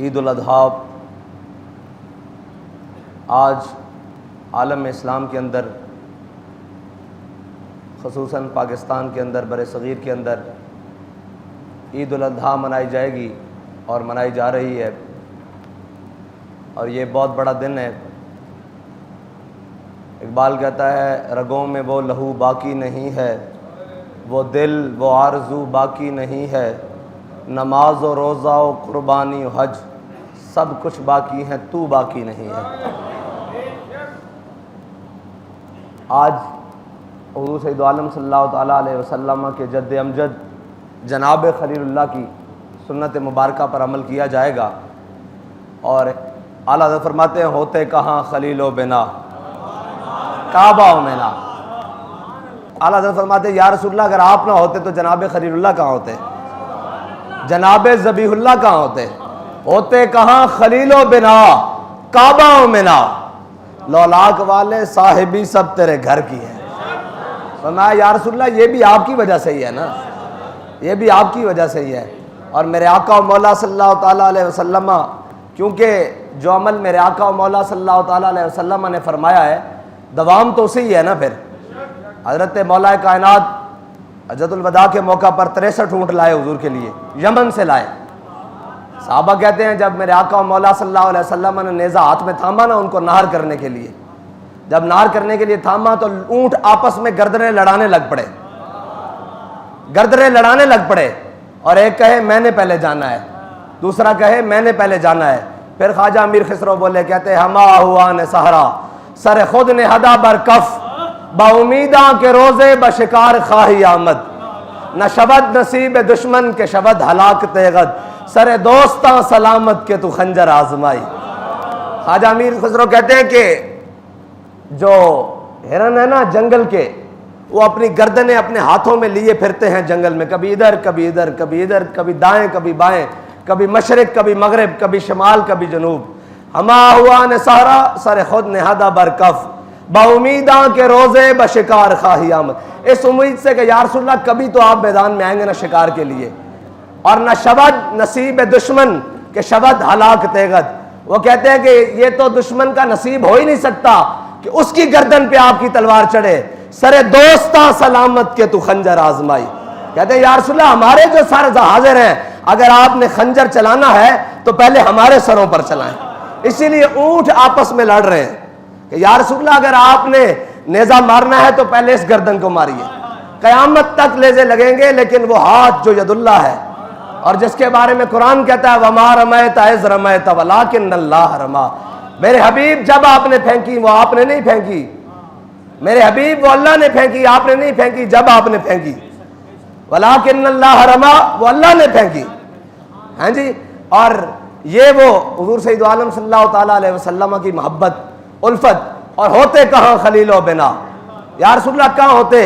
عید الاضحیٰ آج عالم اسلام کے اندر، خصوصاً پاکستان کے اندر، بر صغیر کے اندر عید الاضحیٰ منائی جائے گی اور منائی جا رہی ہے، اور یہ بہت بڑا دن ہے۔ اقبال کہتا ہے رگوں میں وہ لہو باقی نہیں ہے، وہ دل وہ آرزو باقی نہیں ہے، نماز و روزہ و قربانی و حج سب کچھ باقی ہیں، تو باقی نہیں ہے۔ آج حضور سید عالم صلی اللہ تعالیٰ علیہ وسلم کے جد امجد جناب خلیل اللہ کی سنت مبارکہ پر عمل کیا جائے گا، اور اعلیٰ حضرت فرماتے ہیں ہوتے کہاں خلیل و بنا کعبہ و منا۔ اعلیٰ حضرت فرماتے ہیں یا رسول اللہ اگر آپ نہ ہوتے تو جناب خلیل اللہ کہاں ہوتے، جناب ذبیح اللہ کہاں ہوتے، ہوتے کہاں خلیل و بنا کعبہ و منا، لولاک والے صاحبی سب تیرے گھر کی ہے۔ فرمایا یا رسول اللہ یہ بھی آپ کی وجہ سے ہی ہے نا، یہ بھی آپ کی وجہ سے ہی ہے۔ اور میرے آقا و مولا صلی اللہ تعالیٰ علیہ وسلم، کیونکہ جو عمل میرے آقا و مولا صلی اللہ تعالیٰ علیہ وسلم نے فرمایا ہے دوام تو اسی ہی ہے نا۔ پھر حضرت مولا کائنات حجۃ الوداع کے موقع پر 63 اونٹ لائے حضور کے لیے، یمن سے لائے۔ صحابہ کہتے ہیں جب میرے آقا و مولا صلی اللہ علیہ وسلم نے نیزہ ہاتھ میں تھاما نا ان کو نہر کرنے کے لیے، جب نہر کرنے کے لیے تھاما تو اونٹ آپس میں گردنیں لڑانے لگ پڑے، گردنیں لڑانے لگ پڑے، اور ایک کہے میں نے پہلے جانا ہے، دوسرا کہے میں نے پہلے جانا ہے۔ پھر خواجہ امیر خسرو بولے، کہتے ہما ہوا نے سہرا سر خود نے ہدا بر کف، با امیداں کے روزے بشکار خواہی آمد، نہ شبد نصیب دشمن کے شبد ہلاک تیغد، سر دوستاں سلامت کے تو خنجر آزمائی۔ خواجہ امیر خسرو کہتے ہیں کہ جو ہرن ہے نا جنگل کے، وہ اپنی گردنیں اپنے ہاتھوں میں لیے پھرتے ہیں جنگل میں، کبھی ادھر کبھی ادھر کبھی ادھر، کبھی دائیں کبھی بائیں، کبھی مشرق کبھی مغرب، کبھی شمال کبھی جنوب۔ ہما ہوا نے سہرا سر خود نہادہ بر کف، با امیداں کے روزے بشکار خواہی آمد، اس امید سے کہ یا رسول اللہ کبھی تو آپ میدان میں آئیں گے نا شکار کے لیے، اور نہ شبد نصیب دشمن کہ شبد ہلاک تیغد۔ وہ کہتے ہیں کہ یہ تو دشمن کا نصیب ہو ہی نہیں سکتا کہ اس کی گردن پہ آپ کی تلوار چڑھے، سر دوستاں سلامت کے تو خنجر آزمائی۔ کہتے ہیں یا رسول اللہ ہمارے جو سر حاضر ہیں، اگر آپ نے خنجر چلانا ہے تو پہلے ہمارے سروں پر چلائیں۔ اسی لیے اونٹ آپس میں لڑ رہے ہیں کہ یا رسول اللہ اگر آپ نے نیزہ مارنا ہے تو پہلے اس گردن کو ماریے۔ قیامت تک نیزے لگیں گے لیکن وہ ہاتھ جو ید اللہ ہے، اور جس کے بارے میں قرآن کہتا ہے وَمَا رَمَيْتَ إِذْ رَمَيْتَ وَلَٰكِنَّ اللَّهَ رَمَىٰ، میرے حبیب جب آپ نے پھینکی وہ آپ نے نہیں پھینکی، میرے حبیب وہ اللہ نے پھینکی آپ نے نہیں پھینکی جب آپ نے پھینکی، وَلَٰكِنَّ اللَّهَ رَمَىٰ وہ اللہ نے پھینکی۔ ہاں جی، اور یہ وہ حضور سید عالم صلی اللہ تعالیٰ علیہ وسلم کی محبت، الفت، اور ہوتے کہاں خلیل و بنا، یا رسول اللہ کہاں ہوتے،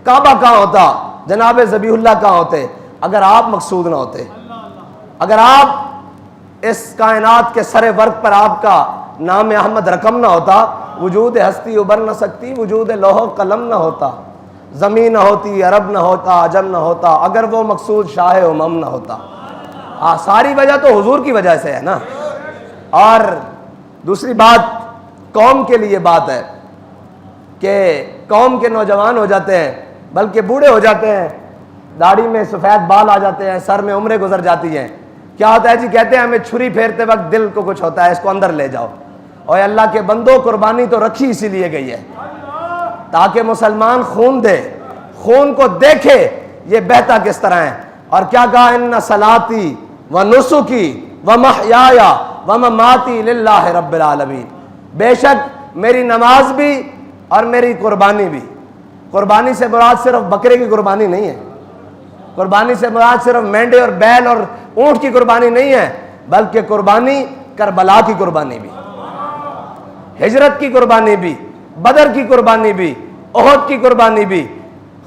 کعبہ کہاں ہوتا، جناب ذبیح اللہ کہاں ہوتے اگر آپ مقصود نہ ہوتے، اگر آپ اس کائنات کے سر ورق پر آپ کا نام احمد رقم نہ ہوتا، وجود ہستی ابھر نہ سکتی، وجود لوح و قلم نہ ہوتا، زمین نہ ہوتی، عرب نہ ہوتا، عجم نہ ہوتا، اگر وہ مقصود شاہ امم نہ ہوتا۔ ساری وجہ تو حضور کی وجہ سے ہے نا۔ اور دوسری بات قوم کے لیے بات ہے کہ قوم کے نوجوان ہو جاتے ہیں بلکہ بوڑھے ہو جاتے ہیں، داڑھی میں سفید بال آ جاتے ہیں، سر میں عمریں گزر جاتی ہیں، کیا ہوتا ہے جی کہتے ہیں ہمیں چھری پھیرتے وقت دل کو کچھ ہوتا ہے، اس کو اندر لے جاؤ۔ اور اللہ کے بندوں قربانی تو رکھی اسی لیے گئی ہے تاکہ مسلمان خون دے، خون کو دیکھے یہ بہتا کس طرح ہے۔ اور کیا کہا ان صلاتی و نسکی و محیایا و مماتی للہ رب العالمین، بے شک میری نماز بھی اور میری قربانی بھی۔ قربانی سے مراد صرف بکرے کی قربانی نہیں ہے، قربانی سے مراد صرف مینڈے اور بیل اور اونٹ کی قربانی نہیں ہے، بلکہ قربانی کربلا کی قربانی بھی، ہجرت کی قربانی بھی، بدر کی قربانی بھی، احد کی قربانی بھی،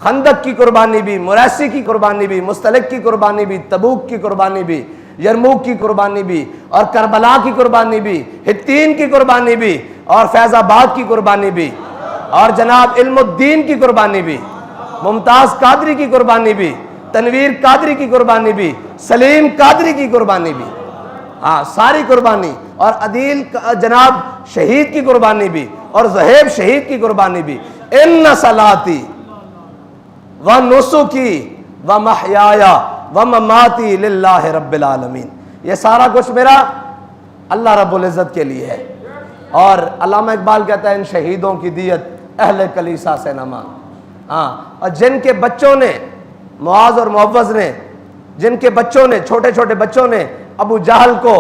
خندق کی قربانی بھی، مریسی کی قربانی بھی، مستلق کی قربانی بھی، تبوک کی قربانی بھی، یرموک کی قربانی بھی، اور کربلا کی قربانی بھی، حطین کی قربانی بھی، اور فیض آباد کی قربانی بھی، اور جناب علم الدین کی قربانی بھی، ممتاز قادری کی قربانی بھی، تنویر قادری کی قربانی بھی، سلیم قادری کی قربانی بھی۔ ہاں ساری قربانی، اور عدیل جناب شہید کی قربانی بھی، اور زہیب شہید کی قربانی بھی. ان صلاتی و نسکی و محیایا و مماتی للہ رب العالمین. یہ سارا کچھ میرا اللہ رب العزت کے لیے ہے. اور علامہ اقبال کہتا ہے ان شہیدوں کی دیت اہل کلیسا سے نہ مانگ. ہاں، اور جن کے بچوں نے، معاذ اور معوذ نے، جن کے بچوں نے، چھوٹے چھوٹے بچوں نے ابو جہل کو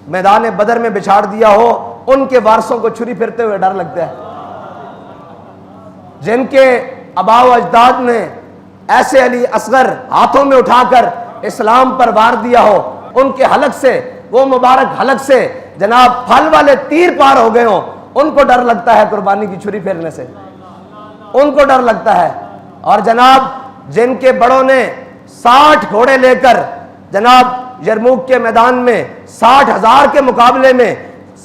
میدان بدر میں بچھاڑ دیا ہو، ان کے وارثوں کو چھری پھرتے ہوئے ڈر لگتا ہے. جن کے آباء و اجداد نے ایسے علی اصغر ہاتھوں میں اٹھا کر اسلام پر وار دیا ہو، ان کے حلق سے، وہ مبارک حلق سے جناب پھل والے تیر پار ہو گئے ہوں، ان کو ڈر لگتا ہے قربانی کی چھری پھیرنے سے، ان کو ڈر لگتا ہے. اور جناب جن کے بڑوں نے 60 گھوڑے لے کر جناب یرموک کے میدان میں 60,000 کے مقابلے میں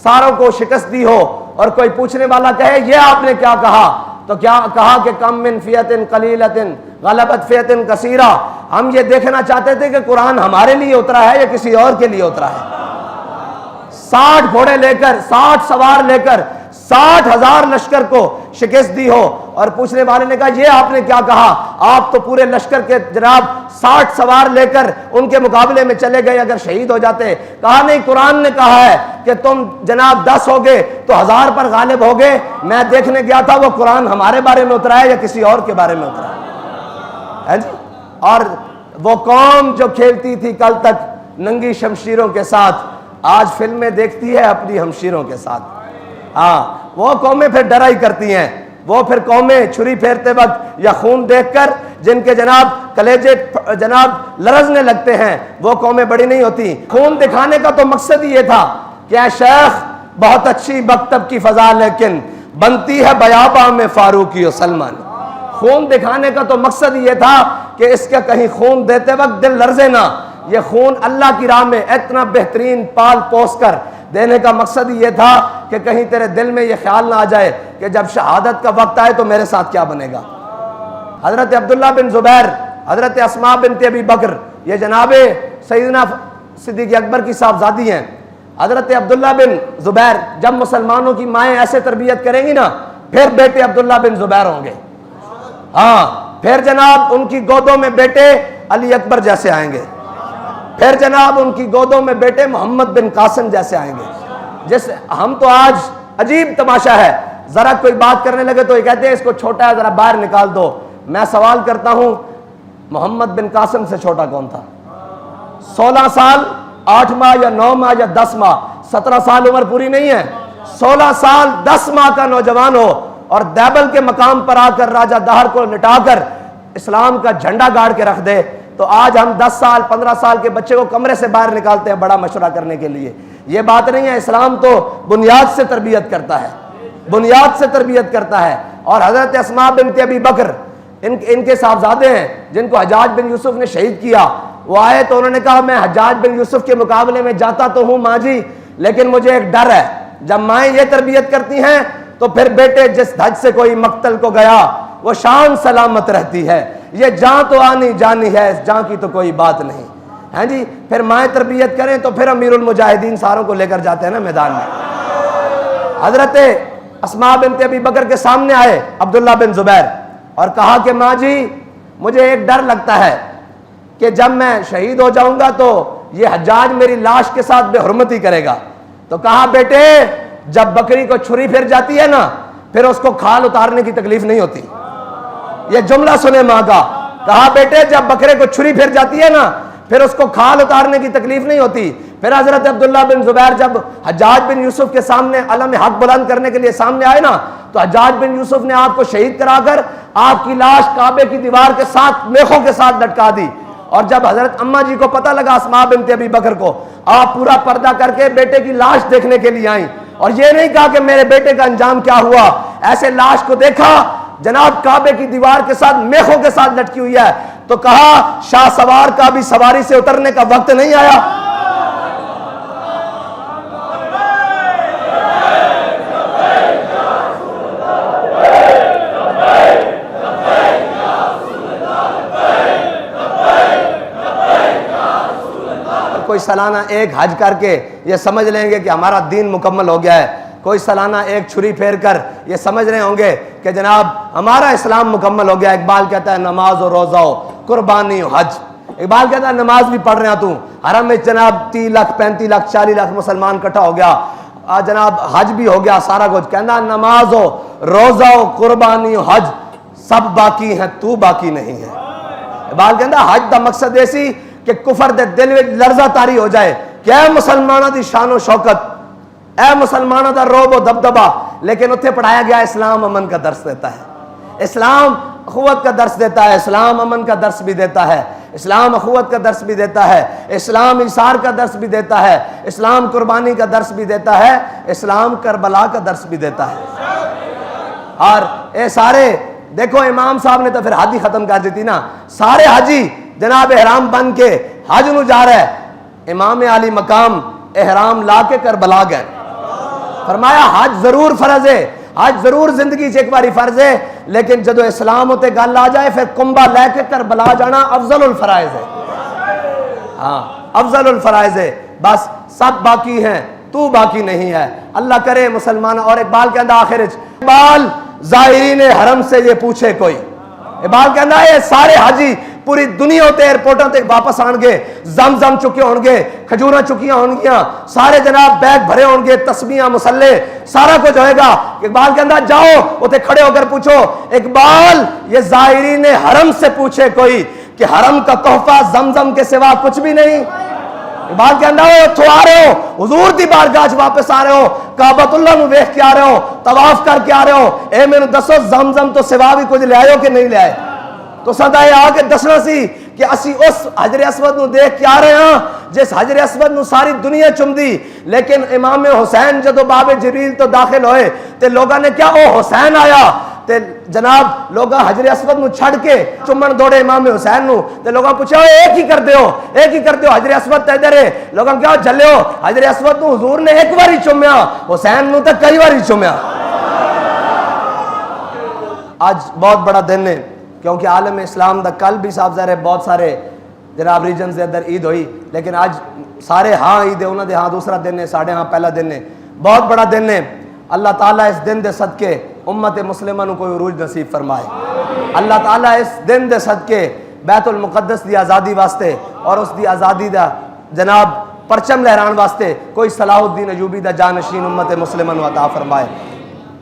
ساروں کو شکست دی ہو، اور کوئی پوچھنے والا کہے یہ آپ نے کیا کہا، تو کیا کہا کہ کم من فیۃ قلیلۃ غلبت فیۃ کثیرہ. ہم یہ دیکھنا چاہتے تھے کہ قرآن ہمارے لیے اترا ہے یا کسی اور کے لیے اترا ہے. 60 گھوڑے لے کر، 60 سوار لے کر 60,000 لشکر کو شکست دی ہو، اور پوچھنے والے نے کہا یہ آپ نے کیا کہا، آپ تو پورے لشکر کے جناب 60 سوار لے کر ان کے مقابلے میں چلے گئے، اگر شہید ہو جاتے. کہا نہیں، قرآن نے کہا ہے کہ تم جناب 10 ہوگے تو 1000 پر غالب ہوگے. میں دیکھنے گیا تھا وہ قرآن ہمارے بارے میں اترا ہے یا کسی اور کے بارے میں اترا ہے جی. اور وہ قوم جو کھیلتی تھی کل تک ننگی شمشیروں کے ساتھ، آج فلمیں دیکھتی ہے اپنی ہمشیروں کے ساتھ. ہاں، وہ قومیں پھر ڈرا ہی کرتی ہیں. وہ پھر قومیں چھری پھیرتے وقت یا خون دیکھ کر جن کے جناب کلیجے جناب لرزنے لگتے ہیں، وہ قومیں بڑی نہیں ہوتی. خون دکھانے کا تو مقصد ہی یہ تھا کہ اے شیخ بہت اچھی مکتب کی فضا لیکن بنتی ہے بیاباں میں فاروقی و سلمان. خون دکھانے کا تو مقصد یہ تھا کہ اس کا کہیں خون دیتے وقت دل لرزے نہ. یہ خون اللہ کی راہ میں اتنا بہترین پال پوس کر دینے کا مقصد یہ تھا کہ کہیں تیرے دل میں یہ خیال نہ آ جائے کہ جب شہادت کا وقت آئے تو میرے ساتھ کیا بنے گا. حضرت عبداللہ بن زبیر، حضرت اسماء بنت ابی بکر، یہ جناب سیدنا صدیق اکبر کی صاحبزادی ہیں. حضرت عبداللہ بن زبیر جب مسلمانوں کی مائیں ایسے تربیت کریں گی نا، پھر بیٹے عبداللہ بن زبیر ہوں گے. ہاں، پھر جناب ان کی گودوں میں بیٹے علی اکبر جیسے آئیں گے، پھر جناب ان کی گودوں میں بیٹے محمد بن قاسم جیسے آئیں گے. جس ہم تو آج عجیب تماشا ہے، ذرا کوئی بات کرنے لگے تو یہ کہتے ہیں اس کو چھوٹا ہے ذرا باہر نکال دو. میں سوال کرتا ہوں، محمد بن قاسم سے چھوٹا کون تھا؟ 16 سال 8 ماہ یا 9 ماہ یا 10 ماہ، 17 سال عمر پوری نہیں ہے. 16 سال 10 ماہ کا نوجوان ہو اور دیبل کے مقام پر آ کر راجہ دہر کو لٹا کر اسلام کا جھنڈا گاڑ کے رکھ دے، تو آج ہم 10 سال 15 سال کے بچے کو کمرے سے باہر نکالتے ہیں بڑا مشورہ کرنے کے لیے. یہ بات نہیں ہے. اسلام تو بنیاد سے تربیت کرتا ہے، بنیاد سے تربیت کرتا ہے. اور حضرت اسماء بنت ابی بکر ان کے صاحبزادے ہیں جن کو حجاج بن یوسف نے شہید کیا. وہ آئے تو انہوں نے کہا میں حجاج بن یوسف کے مقابلے میں جاتا تو ہوں ماں جی، لیکن مجھے ایک ڈر ہے. جب مائیں یہ تربیت کرتی ہیں تو پھر بیٹے جس دھج سے کوئی مقتل کو گیا وہ شان سلامت رہتی ہے. یہ جان تو آنی جانی ہے، اس جان کی تو کوئی بات نہیں ہے جی. پھر مائیں تربیت کریں تو پھر امیر المجاہدین ساروں کو لے کر جاتے ہیں نا میدان میں. حضرت اسماء بنت ابی بکر کے سامنے آئے عبداللہ بن زبیر اور کہا کہ ماں جی مجھے ایک ڈر لگتا ہے کہ جب میں شہید ہو جاؤں گا تو یہ حجاج میری لاش کے ساتھ بے حرمتی کرے گا. تو کہا بیٹے جب بکری کو چھری پھر جاتی ہے نا پھر اس کو کھال اتارنے کی تکلیف نہیں ہوتی. یہ جملہ سنے ماں کا. کہا بیٹے جب بکرے کو چھری پھر جاتی ہے نا پھر اس کو کھال اتارنے کی تکلیف نہیں ہوتی. پھر حضرت عبداللہ بن زبیر جب حجاج بن یوسف کے سامنے علم حق بلند کرنے کے لیے سامنے آئے نا تو حجاج بن یوسف نے آپ کو شہید کرا کر آپ کی لاش کعبے کی دیوار کے ساتھ میخوں کے ساتھ لٹکا دی. اور جب حضرت اماں جی کو پتہ لگا اسماء بنت ابی بکر کو، آپ پورا پردہ کر کے بیٹے کی لاش دیکھنے کے لیے آئیں اور یہ نہیں کہا کہ میرے بیٹے کا انجام کیا ہوا. ایسے لاش کو دیکھا جناب کعبے کی دیوار کے ساتھ میخوں کے ساتھ لٹکی ہوئی ہے تو کہا شاہ سوار کا بھی سواری سے اترنے کا وقت نہیں آیا. کوئی کوئی سالانہ ایک حج کر کے یہ سمجھ لیں گے کہ ہمارا دین مکمل ہو گیا ہے، کوئی سالانہ ایک چھری پھیر کر یہ سمجھ رہے ہوں گے کہ جناب ہمارا اسلام مکمل ہو گیا۔ اقبال کہتا ہے نماز و روزہ و قربانی و حج۔ اقبال کہتا ہے نماز بھی پڑھ رہے ہیں تو حرم میں جناب 30 لاکھ 35 لاکھ 40 لاکھ مسلمان کٹھا ہو گیا، جناب حج بھی ہو گیا، سارا کچھ۔ کہنا نماز و روزہ و قربانی و حج سب باقی ہیں، تو باقی نہیں ہے۔ اقبال کہتا ہے حج دا مقصد ایسی کہ کفر دے دل میں لرزہ تاری ہو جائے کہ اے مسلمانوں دی شان و شوکت، اے مسلمانوں دا روب و دبدبہ، لیکن اتھے پڑھایا گیا اسلام امن کا درس دیتا ہے، اسلام اخوت کا درس دیتا ہے، اسلام امن کا درس بھی دیتا ہے، اسلام اخوت کا درس بھی دیتا ہے، اسلام ایثار کا درس بھی دیتا ہے، اسلام قربانی کا درس بھی دیتا ہے، اسلام کربلا کا درس بھی دیتا ہے۔ اور اے سارے دیکھو امام صاحب نے تو پھر حج ختم کر دیتی نا، سارے حاجی جناب احرام بن کے حج نو جا رہا ہے، امام علی مقام احرام لا کے کربلا گئے۔ فرمایا حج ضرور فرض ہے، حج ضرور زندگی سے ایک باری فرض ہے، لیکن جدو اسلام ہوتے گل آ جائے پھر کنبا لے کے کربلا جانا افضل الفرائض ہے۔ ہاں افضل الفرائض ہے، بس سب باقی ہیں، تو باقی نہیں ہے۔ اللہ کرے مسلمان۔ اور اقبال کہندا آخر اقبال ظاہرین حرم سے یہ پوچھے کوئی، اقبال کہندا یہ سارے حاجی پوری دنیا ہوتے ایئرپورٹوں تک واپس آن گے، زم چکے ہون گے، کھجوراں چکیاں ہون گیاں، سارے جناب بیگ بھرے ہون گے، تسبیحاں مسلے سارا کچھ ہوئے گا۔ اقبال کہندا جاؤ اتنے کھڑے ہو کر پوچھو اقبال یہ ظاہرین حرم سے پوچھے کوئی کہ حرم کا تحفہ زمزم کے سوا کچھ بھی نہیں۔ اقبال کہندا اتھوں آ رہے ہو حضور دی بارگاہ واپس آ رہے ہو، کعبۃ اللہ نو ویکھ کے آ رہے ہو، طواف کر کے آ رہے ہو، اے مینوں دسو زمزم تو سوا بھی کچھ لے آئے ہو کہ نہیں لے آئے؟ تو سدا یہ آ کے دسنا سی کہ اسی اس حجر اسود نو دیکھ کے آ رہے ہیں جس حجر اسود نو ساری دنیا چمدی، لیکن امام حسین جدو باب جبریل تو داخل ہوئے تے لوگاں نے کیا او حسین آیا تے جناب لوگاں حجر اسود نو چھڑ کے چمن دوڑے امام حسین نو تے لوگاں پوچھا ایک ہی کر دیو حجر اسود تے ادھر ہے، لوگاں کیا جلے ہو حجر اسود نو حضور نے ایک باری چومیا، حسین نو تے کئی باری چومیا۔ آج بہت بڑا دن ہے کیونکہ عالم اسلام دا کل بھی صاحب ظاہر ہے بہت سارے جناب ریجنز دے اندر عید ہوئی، لیکن آج سارے ہاں عید ہے، انہوں دے ہاں دوسرا دن ہے، ساڑھے ہاں پہلا دن ہے، بہت بڑا دن ہے۔ اللہ تعالیٰ اس دن دے صدقے امت مسلمہ نو کوئی عروج نصیب فرمائے۔ اللہ تعالیٰ اس دن دے صدقے بیت المقدس دی آزادی واسطے اور اس دی آزادی دا جناب پرچم لہران واسطے کوئی صلاح الدین ایوبی دا جانشین امت مسلمہ نو عطا فرمائے،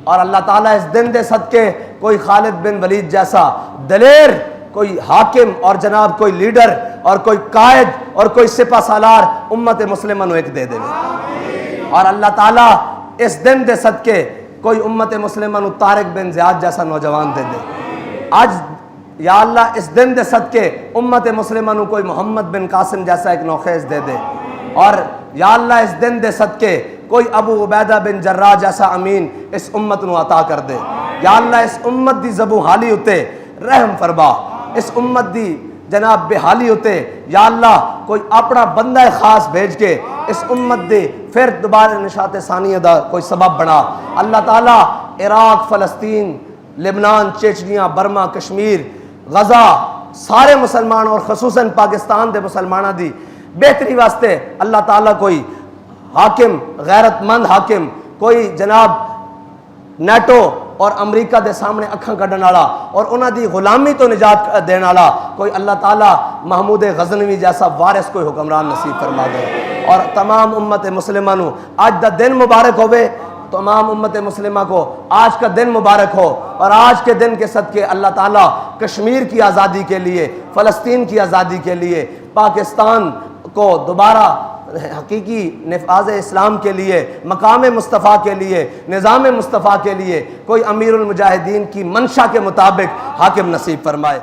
اور اللہ تعالیٰ اس دن دے صدقے کوئی خالد بن ولید جیسا دلیر کوئی حاکم اور جناب کوئی لیڈر اور کوئی قائد اور کوئی سپہ سالار امت مسلمہ نو ایک دے دے، اور اللہ تعالیٰ اس دن دے صدقے کوئی امت مسلمہ نو طارق بن زیاد جیسا نوجوان دے دے۔ آج یا اللہ اس دن دے صدقے امت مسلمہ نو کوئی محمد بن قاسم جیسا ایک نوخیز دے دے، اور یا اللہ اس دن دے صدقے کوئی ابو عبیدہ بن جراح جیسا امین اس امت نو عطا کر دے۔ یا اللہ اس امت دی زبوں حالی ہوتے رحم فرما، اس امت دی جناب بحالی ہوتے یا اللہ کوئی اپنا بندہ خاص بھیج کے اس امت دے پھر دوبارہ نشاط ثانیہ دا کوئی سبب بنا۔ اللہ تعالیٰ عراق، فلسطین، لبنان، چیچنیا، برما، کشمیر، غزہ سارے مسلمان اور خصوصاً پاکستان دے مسلمانہ دی بہتری واسطے اللہ تعالیٰ کوئی حاکم غیرت مند حاکم، کوئی جناب نیٹو اور امریکہ دے سامنے اکھاں کڈن والا اور انہاں دی غلامی تو نجات دین والا کوئی اللہ تعالیٰ محمود غزنوی جیسا وارث کوئی حکمران نصیب فرما دے، اور تمام امت مسلمہ نو آج دا دن مبارک ہوئے، تمام امت مسلمہ کو آج کا دن مبارک ہو، اور آج کے دن کے صدقے اللہ تعالیٰ کشمیر کی آزادی کے لیے، فلسطین کی آزادی کے لیے، پاکستان کو دوبارہ حقیقی نفاذ اسلام کے لیے، مقام مصطفیٰ کے لیے، نظام مصطفیٰ کے لیے کوئی امیر المجاہدین کی منشا کے مطابق حاکم نصیب فرمائے۔